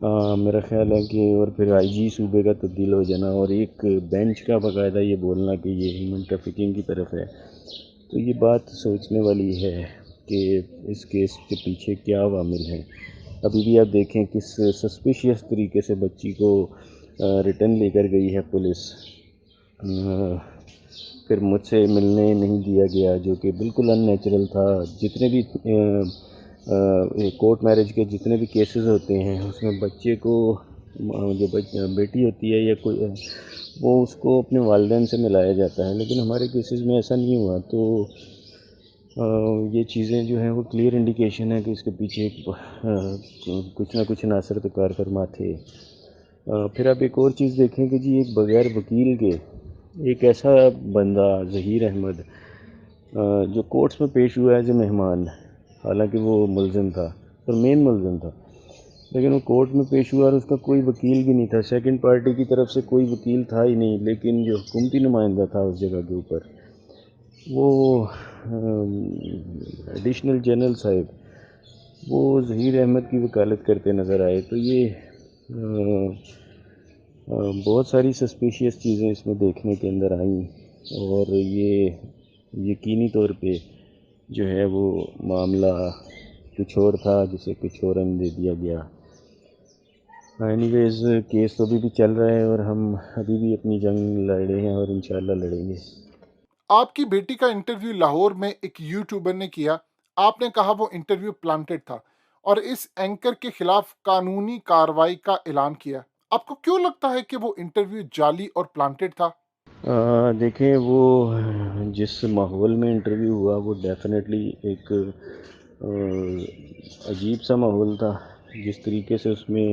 میرا خیال ہے کہ اور پھر آئی جی صوبے کا تبدیل ہو جانا اور ایک بینچ کا باقاعدہ یہ بولنا کہ یہ ہیومن ٹریفکنگ کی طرف ہے، تو یہ بات سوچنے والی ہے کہ اس کیس کے پیچھے کیا عوامل ہیں۔ ابھی بھی آپ دیکھیں کس سسپیشیس طریقے سے بچی کو ریٹرن لے کر گئی ہے پولیس، پھر مجھ سے ملنے نہیں دیا گیا، جو کہ بالکل ان نیچرل تھا۔ جتنے بھی کورٹ میرج کے جتنے بھی کیسز ہوتے ہیں اس میں بچے کو جو بیٹی ہوتی ہے یا کوئی وہ اس کو اپنے والدین سے ملایا جاتا ہے، لیکن ہمارے کیسز میں ایسا نہیں ہوا۔ تو یہ چیزیں جو ہیں وہ کلیئر انڈیکیشن ہے کہ اس کے پیچھے کچھ نہ کچھ عناصر تو کار فرما تھے۔ پھر آپ ایک اور چیز دیکھیں کہ جی ایک بغیر وکیل کے ایک ایسا بندہ ظہیر احمد جو کورٹس میں پیش ہوا ایز اے مہمان، حالانکہ وہ ملزم تھا اور مین ملزم تھا، لیکن وہ کورٹ میں پیش ہوا اور اس کا کوئی وکیل بھی نہیں تھا، سیکنڈ پارٹی کی طرف سے کوئی وکیل تھا ہی نہیں، لیکن جو حکومتی نمائندہ تھا اس جگہ کے اوپر وہ ایڈیشنل جنرل صاحب وہ ظہیر احمد کی وکالت کرتے نظر آئے۔ تو یہ بہت ساری سسپیشیس چیزیں اس میں دیکھنے کے اندر آئیں، اور یہ یقینی طور پہ جو ہے وہ معاملہ کچھ اور تھا جسے کچھ اور دے دیا گیا۔ اینی ویز کیس تو ابھی بھی چل رہا ہے اور ہم ابھی بھی اپنی جنگ لڑے ہیں اور انشاءاللہ لڑیں گے۔ آپ کی بیٹی کا انٹرویو لاہور میں ایک یوٹیوبر نے کیا، آپ نے کہا وہ انٹرویو پلانٹڈ تھا اور اس اینکر کے خلاف قانونی کارروائی کا اعلان کیا۔ آپ کو کیوں لگتا ہے کہ وہ انٹرویو جعلی اور پلانٹڈ تھا؟ دیکھیں وہ جس ماحول میں انٹرویو ہوا وہ ڈیفینیٹلی ایک عجیب سا ماحول تھا، جس طریقے سے اس میں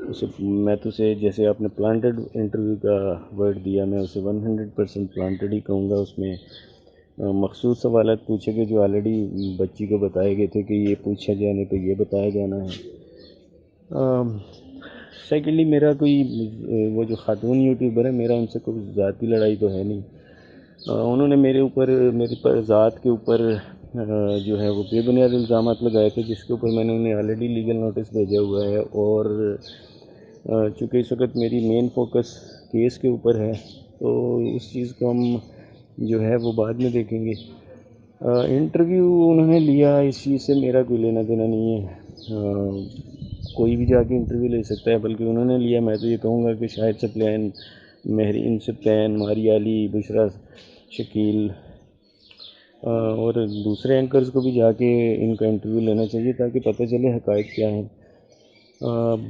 اسے میں تو اسے جیسے آپ نے پلانٹڈ انٹرویو کا ورڈ دیا، میں اسے 100% پلانٹڈ ہی کہوں گا۔ اس میں مخصوص سوالات پوچھے گئے جو آلریڈی بچی کو بتائے گئے تھے کہ یہ پوچھا جانے پہ یہ بتایا جانا ہے۔ سیکنڈلی میرا کوئی وہ جو خاتون یوٹیوبر ہے میرا ان سے کوئی ذاتی لڑائی تو ہے نہیں، انہوں نے میرے پر ذات کے اوپر جو ہے وہ بے بنیاد الزامات لگائے تھے، جس کے اوپر میں نے انہیں آلریڈی لیگل نوٹس بھیجا ہوا ہے، اور چونکہ اس وقت میری مین فوکس کیس کے اوپر ہے تو اس چیز کو ہم جو ہے وہ بعد میں دیکھیں گے۔ انٹرویو انہوں نے لیا، اس چیز سے میرا کوئی لینا دینا نہیں ہے، کوئی بھی جا کے انٹرویو لے سکتا ہے، بلکہ انہوں نے لیا۔ میں تو یہ کہوں گا کہ شاہد سپلین، مہرین سپلین، ماریا علی، بشرا شکیل اور دوسرے اینکرز کو بھی جا کے ان کا انٹرویو لینا چاہیے تاکہ پتہ چلے حقائق کیا ہیں۔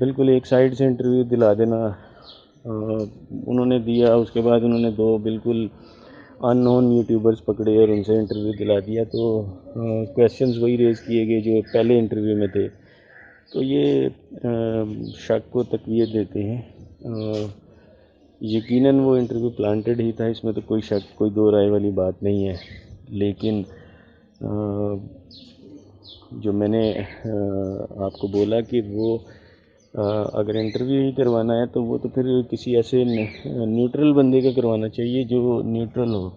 بالکل ایک سائڈ سے انٹرویو دلا دینا انہوں نے دیا، اس کے بعد انہوں نے دو بالکل ان نون یوٹیوبرز پکڑے اور ان سے انٹرویو دلا دیا، تو کویسچنز وہی ریز کیے گئے جو پہلے انٹرویو میں تھے، تو یہ شک کو تقویت دیتے ہیں۔ یقیناً وہ انٹرویو پلانٹڈ ہی تھا، اس میں تو کوئی شک کوئی دو رائے والی بات نہیں ہے، لیکن جو میں نے آپ کو بولا کہ وہ اگر انٹرویو ہی کروانا ہے تو وہ تو پھر کسی ایسے نیوٹرل بندے کا کروانا چاہیے جو نیوٹرل ہو۔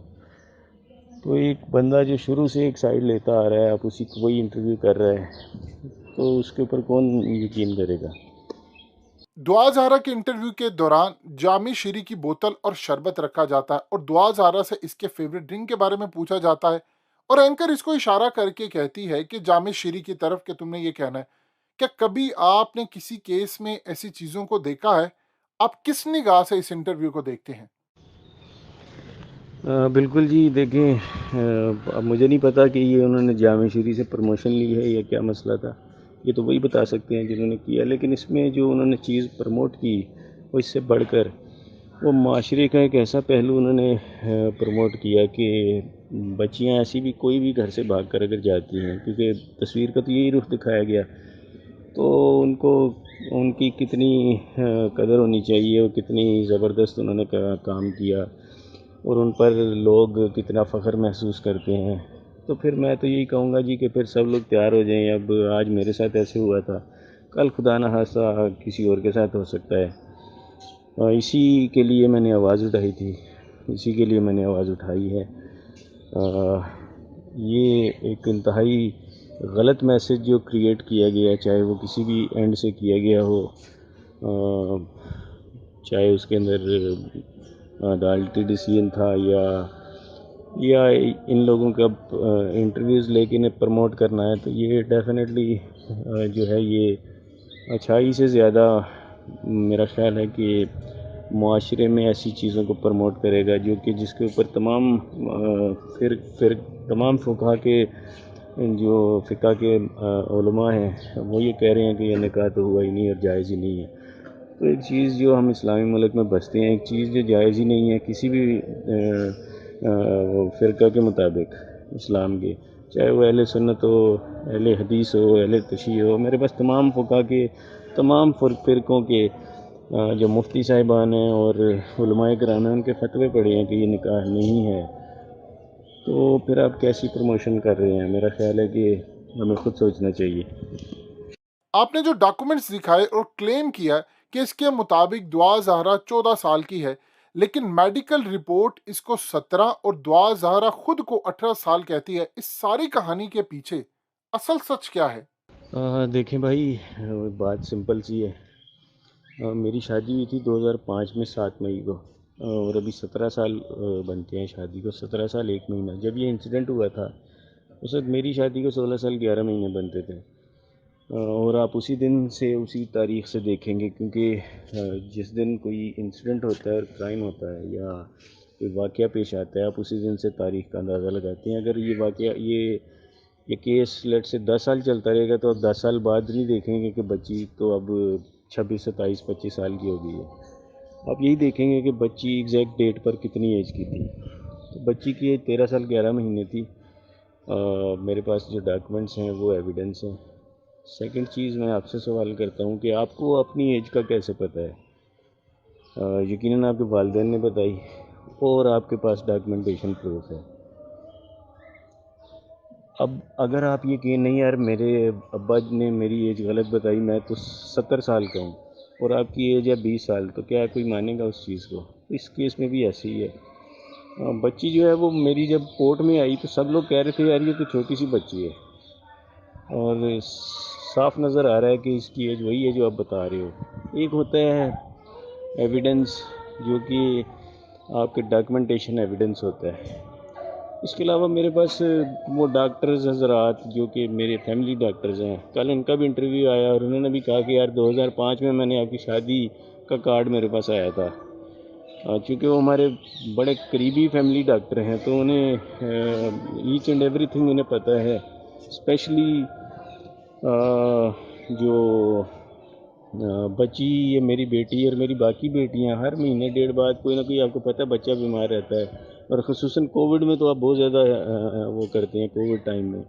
تو ایک بندہ جو شروع سے ایک سائڈ لیتا آ رہا ہے، آپ اسی کو وہی انٹرویو کر رہے ہیں، تو اس کے اوپر کون یقین کرے گا؟ دعا زہرا کے انٹرویو کے دوران جامع شیری کی بوتل اور شربت رکھا جاتا ہے اور دعا زہرا سے اس کے فیوریٹ ڈرنک کے بارے میں پوچھا جاتا ہے، اور اینکر اس کو اشارہ کر کے کہتی ہے کہ جامع شیری کی طرف کہ تم نے یہ کہنا ہے۔ کیا کبھی آپ نے کسی کیس میں ایسی چیزوں کو دیکھا ہے؟ آپ کس نگاہ سے اس انٹرویو کو دیکھتے ہیں؟ بالکل جی، دیکھیں اب مجھے نہیں پتا کہ یہ انہوں نے جامع شیری سے پروموشن لی ہے یا کیا مسئلہ تھا، یہ تو وہی بتا سکتے ہیں جنہوں نے کیا، لیکن اس میں جو انہوں نے چیز پروموٹ کی وہ اس سے بڑھ کر وہ معاشرے کا ایک ایسا پہلو انہوں نے پروموٹ کیا کہ بچیاں ایسی بھی کوئی بھی گھر سے بھاگ کر اگر جاتی ہیں، کیونکہ تصویر کا تو یہی رخ دکھایا گیا، تو ان کو ان کی کتنی قدر ہونی چاہیے اور کتنی زبردست انہوں نے کام کیا اور ان پر لوگ کتنا فخر محسوس کرتے ہیں۔ تو پھر میں تو یہی کہوں گا جی کہ پھر سب لوگ تیار ہو جائیں، اب آج میرے ساتھ ایسے ہوا تھا، کل خدا نہ خواستہ کسی اور کے ساتھ ہو سکتا ہے۔ اسی کے لیے میں نے آواز اٹھائی تھی، اسی کے لیے میں نے آواز اٹھائی ہے۔ یہ ایک انتہائی غلط میسج جو کریٹ کیا گیا، چاہے وہ کسی بھی اینڈ سے کیا گیا ہو، چاہے اس کے اندر عدالتی ڈیسیژن تھا یا ان لوگوں کا انٹرویوز لے کے انہیں پروموٹ کرنا ہے، تو یہ ڈیفینیٹلی جو ہے یہ اچھائی سے زیادہ میرا خیال ہے کہ معاشرے میں ایسی چیزوں کو پروموٹ کرے گا جو کہ جس کے اوپر تمام تمام فقہ کے جو فقہ کے علماء ہیں وہ یہ کہہ رہے ہیں کہ یہ نکاح تو ہوا ہی نہیں اور جائز ہی نہیں ہے۔ تو ایک چیز جو ہم اسلامی ملک میں بستے ہیں، ایک چیز جو جائز ہی نہیں ہے کسی بھی فرقہ کے مطابق اسلام کے، چاہے وہ اہل سنت ہو، اہل حدیث ہو، اہل تشیع ہو، میرے پاس تمام فقہ کے تمام فرقوں کے جو مفتی صاحبان ہیں اور علماء کرام ہیں ان کے فتوے پڑے ہیں کہ یہ نکاح نہیں ہے، تو پھر آپ کیسی پروموشن کر رہے ہیں؟ میرا خیال ہے کہ ہمیں خود سوچنا چاہیے۔ آپ نے جو ڈاکومنٹس دکھائے اور کلیم کیا کہ اس کے مطابق دعا زہرا 14 سال کی ہے، لیکن میڈیکل رپورٹ اس کو 17 اور دعا زہرا خود کو 18 سال کہتی ہے، اس ساری کہانی کے پیچھے اصل سچ کیا ہے؟ دیکھیں بھائی، بات سمپل سی ہے۔ میری شادی ہوئی تھی 2005 میں 7 مئی کو، اور ابھی 17 سال بنتے ہیں شادی کو، 17 سال 1 مہینہ۔ جب یہ انسیڈنٹ ہوا تھا اس وقت میری شادی کو 16 سال 11 مہینے بنتے تھے، اور آپ اسی دن سے اسی تاریخ سے دیکھیں گے، کیونکہ جس دن کوئی انسیڈنٹ ہوتا ہے اور کرائم ہوتا ہے یا کوئی واقعہ پیش آتا ہے، آپ اسی دن سے تاریخ کا اندازہ لگاتے ہیں۔ اگر یہ واقعہ یہ کیس لیٹ سے 10 سال چلتا رہے گا تو اب 10 سال بعد نہیں دیکھیں گے کہ بچی تو اب 26 27 25 سال کی ہو گئی ہے، آپ یہی دیکھیں گے کہ بچی ایگزیکٹ ڈیٹ پر کتنی ایج کی تھی۔ تو بچی کی ایج 13 سال 11 مہینے تھی۔ میرے پاس جو ڈاکومنٹس ہیں وہ ایویڈنس ہیں۔ سیکنڈ چیز، میں آپ سے سوال کرتا ہوں کہ آپ کو اپنی ایج کا کیسے پتہ ہے؟ یقیناً آپ کے والدین نے بتائی اور آپ کے پاس ڈاکومنٹیشن پروف ہے۔ اب اگر آپ یہ کہیں نہیں یار میرے ابا نے میری ایج غلط بتائی، میں تو 70 سال کا ہوں اور آپ کی ایج ہے 20 سال، تو کیا کوئی مانے گا اس چیز کو؟ اس کیس میں بھی ایسے ہی ہے۔ بچی جو ہے وہ میری جب کورٹ میں آئی تو سب لوگ کہہ رہے تھے یار یہ تو چھوٹی سی بچی ہے، اور صاف نظر آ رہا ہے کہ اس کی ایج وہی ہے جو آپ بتا رہے ہو۔ ایک ہوتا ہے ایویڈنس جو کہ آپ کے ڈاکومنٹیشن ایویڈنس ہوتا ہے، اس کے علاوہ میرے پاس وہ ڈاکٹرز حضرات جو کہ میرے فیملی ڈاکٹرز ہیں، کل ان کا بھی انٹرویو آیا اور انہوں نے بھی کہا کہ یار 2005 میں نے آپ کی شادی کا کارڈ میرے پاس آیا تھا، چونکہ وہ ہمارے بڑے قریبی فیملی ڈاکٹر ہیں تو انہیں ایچ اینڈ ایوری تھنگ انہیں پتہ ہے، اسپیشلی جو بچی، یہ میری بیٹی اور میری باقی بیٹیاں ہر مہینے ڈیڑھ بعد کوئی نہ کوئی آپ کو پتہ ہے بچہ بیمار رہتا ہے، اور خصوصاً کووڈ میں تو آپ بہت زیادہ وہ کرتے ہیں، کووڈ ٹائم میں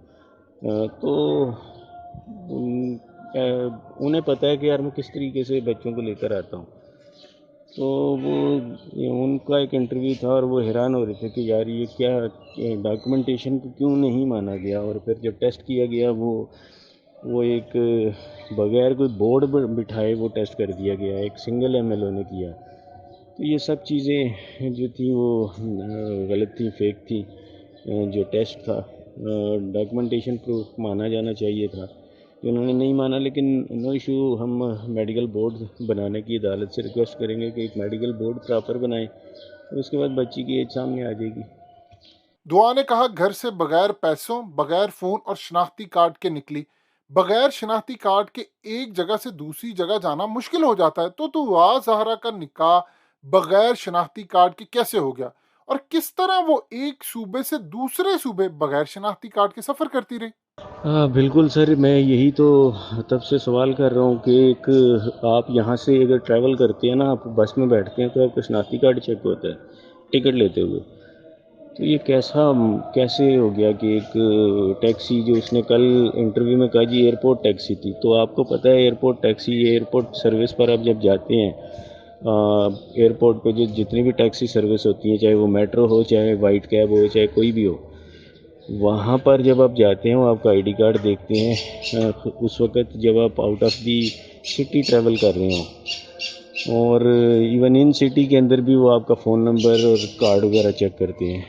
تو انہیں پتہ ہے کہ یار میں کس طریقے سے بچوں کو لے کر آتا ہوں۔ تو وہ ان کا ایک انٹرویو تھا اور وہ حیران ہو رہے تھے کہ یار یہ کیا ڈاکومنٹیشن کو کیوں نہیں مانا گیا، اور پھر جب ٹیسٹ کیا گیا وہ ایک بغیر کوئی بورڈ بٹھائے وہ ٹیسٹ کر دیا گیا، ایک سنگل ایم ایل او نے کیا۔ تو یہ سب چیزیں جو تھیں وہ غلط تھیں، فیک تھیں۔ جو ٹیسٹ تھا ڈاکومنٹیشن پروف مانا جانا چاہیے تھا، انہوں نے نہیں مانا، لیکن نو ایشو، ہم میڈیکل بورڈ بنانے کی عدالت سے ریکویسٹ کریں گے کہ ایک میڈیکل بورڈ پراپر بنائیں، اور اس کے بعد بچی کی ایج سامنے آ جائے گی۔ دعا نے کہا گھر سے بغیر پیسوں، بغیر فون اور شناختی کارڈ کے نکلی۔ بغیر شناختی کارڈ کے ایک جگہ سے دوسری جگہ جانا مشکل ہو جاتا ہے، تو دعا زہرا کا نکاح بغیر شناختی کارڈ کے کیسے ہو گیا، اور کس طرح وہ ایک صوبے سے دوسرے صوبے بغیر شناختی کارڈ کے سفر کرتی رہی؟ بالکل سر، میں یہی تو تب سے سوال کر رہا ہوں کہ ایک آپ یہاں سے اگر ٹریول کرتے ہیں نا، آپ بس میں بیٹھتے ہیں تو آپ کا شناختی کارڈ چیک ہوتا ہے ٹکٹ لیتے ہوئے، تو یہ کیسے ہو گیا کہ ایک ٹیکسی جو اس نے کل انٹرویو میں کہا جی ایئرپورٹ ٹیکسی تھی، تو آپ کو پتہ ہے ایئرپورٹ ٹیکسی، ایئرپورٹ سروس پر آپ جب جاتے ہیں ایئرپورٹ پہ جو جتنی بھی ٹیکسی سروس ہوتی ہیں، چاہے وہ میٹرو ہو، چاہے وائٹ کیب ہو، چاہے کوئی بھی ہو، وہاں پر جب آپ جاتے ہیں وہ آپ کا آئی ڈی کارڈ دیکھتے ہیں اس وقت جب آپ out of the city travel کر رہے ہوں، اور ایون ان سٹی کے اندر بھی وہ آپ کا فون نمبر اور کارڈ وغیرہ چیک کرتے ہیں۔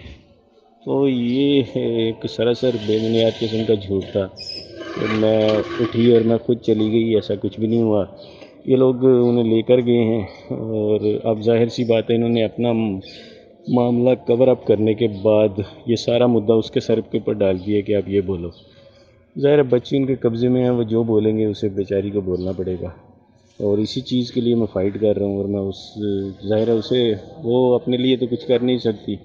تو یہ ایک سراسر بے بنیاد قسم کا جھوٹ تھا، کہ میں اٹھی اور میں خود چلی گئی، ایسا کچھ بھی نہیں ہوا. یہ لوگ انہیں لے کر گئے ہیں، اور اب ظاہر سی بات ہے انہوں نے اپنا معاملہ کور اپ کرنے کے بعد یہ سارا مدعا اس کے سر کے اوپر ڈال دیا کہ آپ یہ بولو. ظاہر ہے بچی ان کے قبضے میں ہے، وہ جو بولیں گے اسے بیچاری کو بولنا پڑے گا، اور اسی چیز کے لیے میں فائٹ کر رہا ہوں. اور میں ظاہر ہے اسے، وہ اپنے لیے تو کچھ کر نہیں سکتی،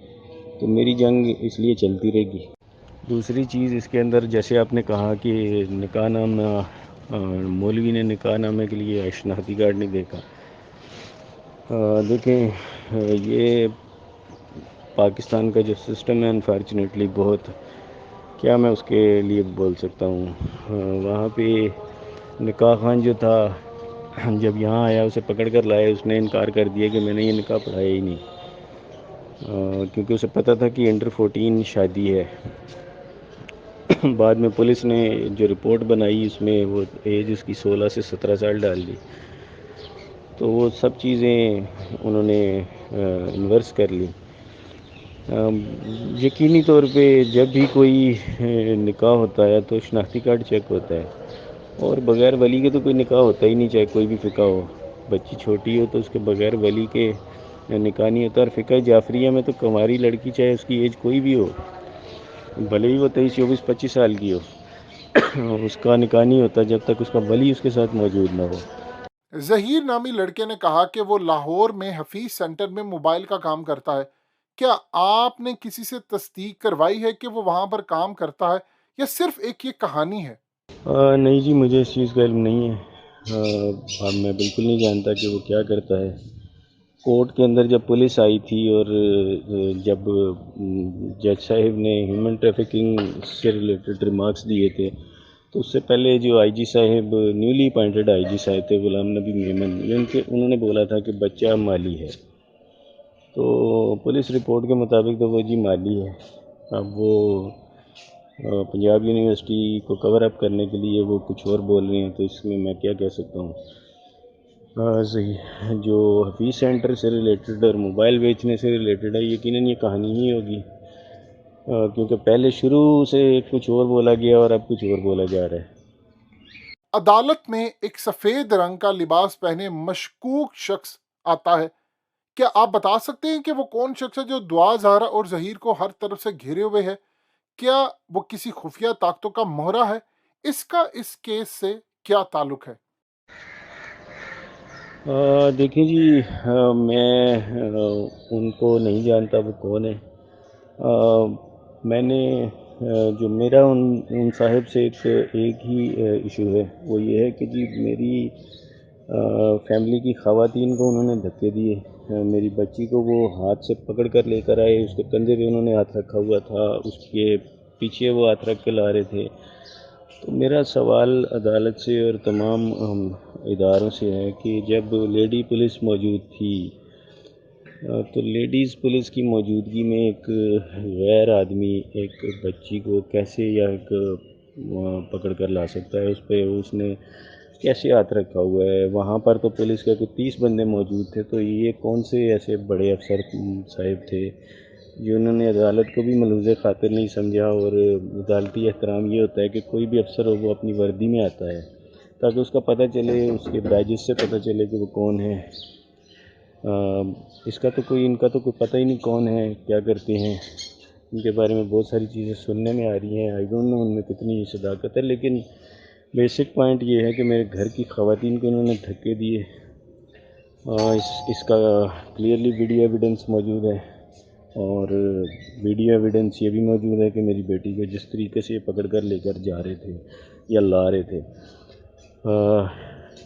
تو میری جنگ اس لیے چلتی رہے گی. دوسری چیز اس کے اندر، جیسے آپ نے کہا کہ نکاح نامہ، مولوی نے نکاح نامے کے لیے شناختی کارڈ نہیں دیکھا. دیکھیں، یہ پاکستان کا جو سسٹم ہے انفارچونیٹلی بہت، کیا میں اس کے لیے بول سکتا ہوں. وہاں پہ نکاح خان جو تھا، جب یہاں آیا اسے پکڑ کر لایا، اس نے انکار کر دیا کہ میں نے یہ نکاح پڑھایا ہی نہیں، کیونکہ اسے پتہ تھا کہ انڈر 14 شادی ہے. بعد میں پولیس نے جو رپورٹ بنائی اس میں وہ ایج اس کی 16 سے 17 سال ڈال دی، تو وہ سب چیزیں انہوں نے انورس کر لی. یقینی طور پہ جب بھی کوئی نکاح ہوتا ہے تو شناختی کارڈ چیک ہوتا ہے، اور بغیر ولی کے تو کوئی نکاح ہوتا ہی نہیں، چاہے کوئی بھی فقہ ہو. بچی چھوٹی ہو تو اس کے بغیر ولی کے نکاح نہیں ہوتا. اور فقہ جعفریہ میں تو کنواری لڑکی چاہے اس کی ایج کوئی بھی ہو، بھلے ہی وہ 23 24 25 سال کی ہو، اس کا نکاح نہیں ہوتا جب تک اس کا ولی اس کے ساتھ موجود نہ ہو. ظہیر نامی لڑکے نے کہا کہ وہ لاہور میں حفیظ سینٹر میں موبائل کا کام کرتا ہے. کیا آپ نے کسی سے تصدیق کروائی ہے کہ وہ وہاں پر کام کرتا ہے، یا صرف ایک یہ کہانی ہے؟ نہیں جی، مجھے اس چیز کا علم نہیں ہے. اب میں بالکل نہیں جانتا کہ وہ کیا کرتا ہے. کورٹ کے اندر جب پولیس آئی تھی اور جب جج صاحب نے ہیومن ٹریفکنگ سے ریلیٹڈ ریمارکس دیے تھے، تو اس سے پہلے جو آئی جی صاحب، نیولی اپائنٹڈ آئی جی صاحب تھے غلام نبی میمن، انہوں نے بولا تھا کہ بچہ مالی ہے. تو پولیس رپورٹ کے مطابق تو وہ جی مالی ہے. اب وہ پنجاب یونیورسٹی کو کور اپ کرنے کے لیے وہ کچھ اور بول رہے ہیں، تو اس میں میں کیا کہہ سکتا ہوں. صحیح، جو حفیظ سینٹر سے ریلیٹڈ اور موبائل بیچنے سے ریلیٹڈ ہے، یقیناً یہ کہانی ہی ہوگی، کیونکہ پہلے شروع سے کچھ اور بولا گیا اور اب کچھ اور بولا جا رہا ہے. عدالت میں ایک سفید رنگ کا لباس پہنے مشکوک شخص آتا ہے. کیا آپ بتا سکتے ہیں کہ وہ کون شخص ہے جو دعا زہرا اور ظہیر کو ہر طرف سے گھیرے ہوئے ہے؟ کیا وہ کسی خفیہ طاقتوں کا مہرہ ہے؟ اس کا اس کیس سے کیا تعلق ہے؟ دیکھیں جی، میں ان کو نہیں جانتا وہ کون ہے. میں نے جو میرا ان صاحب سے ایک ہی ایشو ہے، وہ یہ ہے کہ جی میری فیملی کی خواتین کو انہوں نے دھکے دیے. میری بچی کو وہ ہاتھ سے پکڑ کر لے کر آئے، اس کے کندھے پہ انہوں نے ہاتھ رکھا ہوا تھا، اس کے پیچھے وہ ہاتھ رکھ کے لا رہے تھے. تو میرا سوال عدالت سے اور تمام اداروں سے ہے کہ جب لیڈی پولیس موجود تھی، تو لیڈیز پولیس کی موجودگی میں ایک غیر آدمی ایک بچی کو کیسے یا ایک پکڑ کر لا سکتا ہے؟ اس پہ اس نے کیسے ہاتھ رکھا ہوا ہے؟ وہاں پر تو پولیس کے کوئی 30 بندے موجود تھے، تو یہ کون سے ایسے بڑے افسر صاحب تھے جنہوں نے عدالت کو بھی ملوث خاطر نہیں سمجھا؟ اور عدالتی احترام یہ ہوتا ہے کہ کوئی بھی افسر ہو وہ اپنی وردی میں آتا ہے تاکہ اس کا پتہ چلے، اس کے بیجز سے پتہ چلے کہ وہ کون ہے. اس کا تو کوئی، ان کا تو کوئی پتہ ہی نہیں کون ہے، کیا کرتے ہیں. ان کے بارے میں بہت ساری چیزیں سننے میں آ رہی ہیں، آئی ڈونٹ نو ان میں کتنی صداقت ہے، لیکن بیسک پوائنٹ یہ ہے کہ میرے گھر کی خواتین کو انہوں نے دھکے دیے. اس کا کلیئرلی ویڈیو ایویڈنس موجود ہے، اور ویڈیو ایویڈنس یہ بھی موجود ہے کہ میری بیٹی کو جس طریقے سے یہ پکڑ کر لے کر جا رہے تھے یا لا رہے تھے،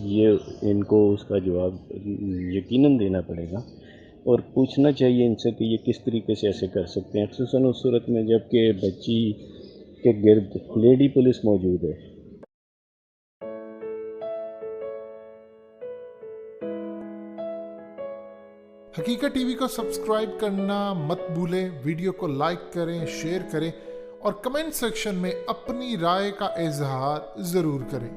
یہ ان کو اس کا جواب یقیناً دینا پڑے گا، اور پوچھنا چاہیے ان سے کہ یہ کس طریقے سے ایسے کر سکتے ہیں، خصوصاً اس صورت میں جب کہ بچی کے گرد لیڈی پولیس موجود ہے. حقیقت ٹی وی کو سبسکرائب کرنا مت بھولیں، ویڈیو کو لائک کریں، شیئر کریں، اور کمنٹ سیکشن میں اپنی رائے کا اظہار ضرور کریں.